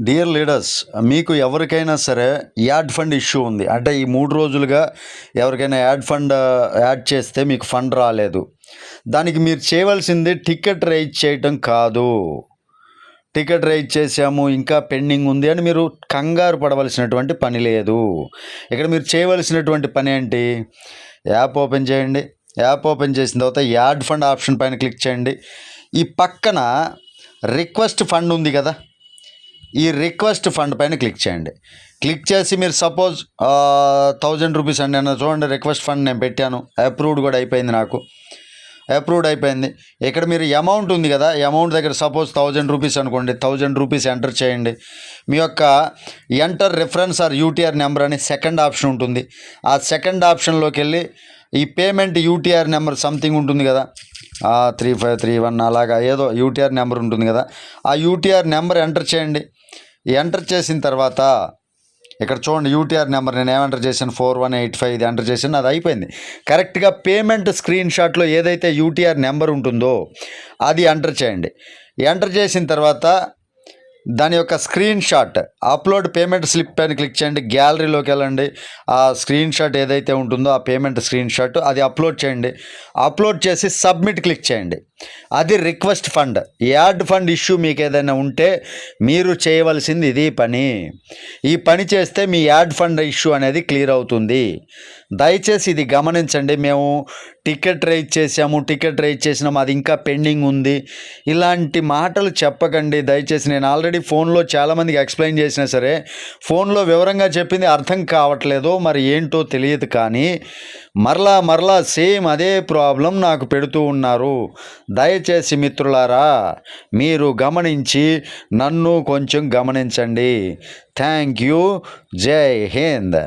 Dear leaders, మీకు ఎవరికైనా సరే యాడ్ ఫండ్ ఇష్యూ ఉంది అంటే ఈ 3 రోజులుగా ఎవరికైనా యాడ్ చేస్తే మీకు ఫండ్ రాలేదు. దానికి మీరు చేయవలసింది టికెట్ రైజ్ చేయటం కాదు. టికెట్ రైజ్ చేసాము ఇంకా పెండింగ్ ఉంది అని మీరు కంగారు పడవలసినటువంటి పని లేదు. ఇక్కడ మీరు చేయవలసినటువంటి పని ఏంటి? యాప్ ఓపెన్ చేయండి. యాప్ ఓపెన్ చేసిన తర్వాత యాడ్ ఫండ్ ఆప్షన్ పైన క్లిక్ చేయండి. ఈ పక్కన రిక్వెస్ట్ ఫండ్ ఉంది కదా, ఈ రిక్వెస్ట్ ఫండ్ పైన క్లిక్ చేయండి. క్లిక్ చేసి మీరు సపోజ్ 1000 రూపీస్ అండి అన్న చూడండి, రిక్వెస్ట్ ఫండ్ నేను పెట్టాను, అప్రూవ్డ్ కూడా అయిపోయింది, నాకు అప్రూవ్డ్ అయిపోయింది. ఇక్కడ మీరు అమౌంట్ ఉంది కదా, అమౌంట్ దగ్గర సపోజ్ 1000 రూపీస్ అనుకోండి, 1000 రూపీస్ ఎంటర్ చేయండి. మీ యొక్క enter reference or UTR number అని సెకండ్ ఆప్షన్ ఉంటుంది. ఆ సెకండ్ ఆప్షన్లోకి వెళ్ళి ఈ పేమెంట్ యూటీఆర్ నెంబర్ సంథింగ్ ఉంటుంది కదా, 3531 అలాగా ఏదో యూటీఆర్ నెంబర్ ఉంటుంది కదా, ఆ యూటీఆర్ నెంబర్ ఎంటర్ చేయండి. ఎంటర్ చేసిన తర్వాత ఇక్కడ చూడండి యూటీఆర్ నెంబర్ నేను ఏమంటర్ చేశాను, 4185 ఇది ఎంటర్ చేశాను, అది అయిపోయింది. కరెక్ట్గా పేమెంట్ స్క్రీన్ షాట్లో ఏదైతే యూటీఆర్ నెంబర్ ఉంటుందో అది ఎంటర్ చేయండి. ఎంటర్ చేసిన తర్వాత దాని యొక్క screen shot upload payment slip పైన క్లిక్ చేయండి. గ్యాలరీలోకి వెళ్ళండి, ఆ స్క్రీన్ షాట్ ఏదైతే ఉంటుందో ఆ పేమెంట్ స్క్రీన్ షాట్ అది అప్లోడ్ చేయండి. అప్లోడ్ చేసి సబ్మిట్ క్లిక్ చేయండి. అది request fund. Add fund issue మీకు ఏదైనా ఉంటే మీరు చేయవలసింది ఇది పని. ఈ పని చేస్తే మీ యాడ్ ఫండ్ ఇష్యూ అనేది క్లియర్ అవుతుంది. దయచేసి ఇది గమనించండి. మేము టికెట్ రైజ్ చేసినాము, అది ఇంకా పెండింగ్ ఉంది, ఇలాంటి మాటలు చెప్పకండి దయచేసి. నేను ఆల్రెడీ ఫోన్లో చాలామందికి ఎక్స్ప్లెయిన్ చేసినా సరే ఫోన్లో వివరంగా చెప్పింది అర్థం కావట్లేదు, మరి ఏంటో తెలియదు. కానీ మరలా సేమ్ అదే ప్రాబ్లం నాకు పెడుతూ ఉన్నారు. దయచేసి మిత్రులారా మీరు గమనించి నన్ను కొంచెం గమనించండి. Thank you. జై హింద్.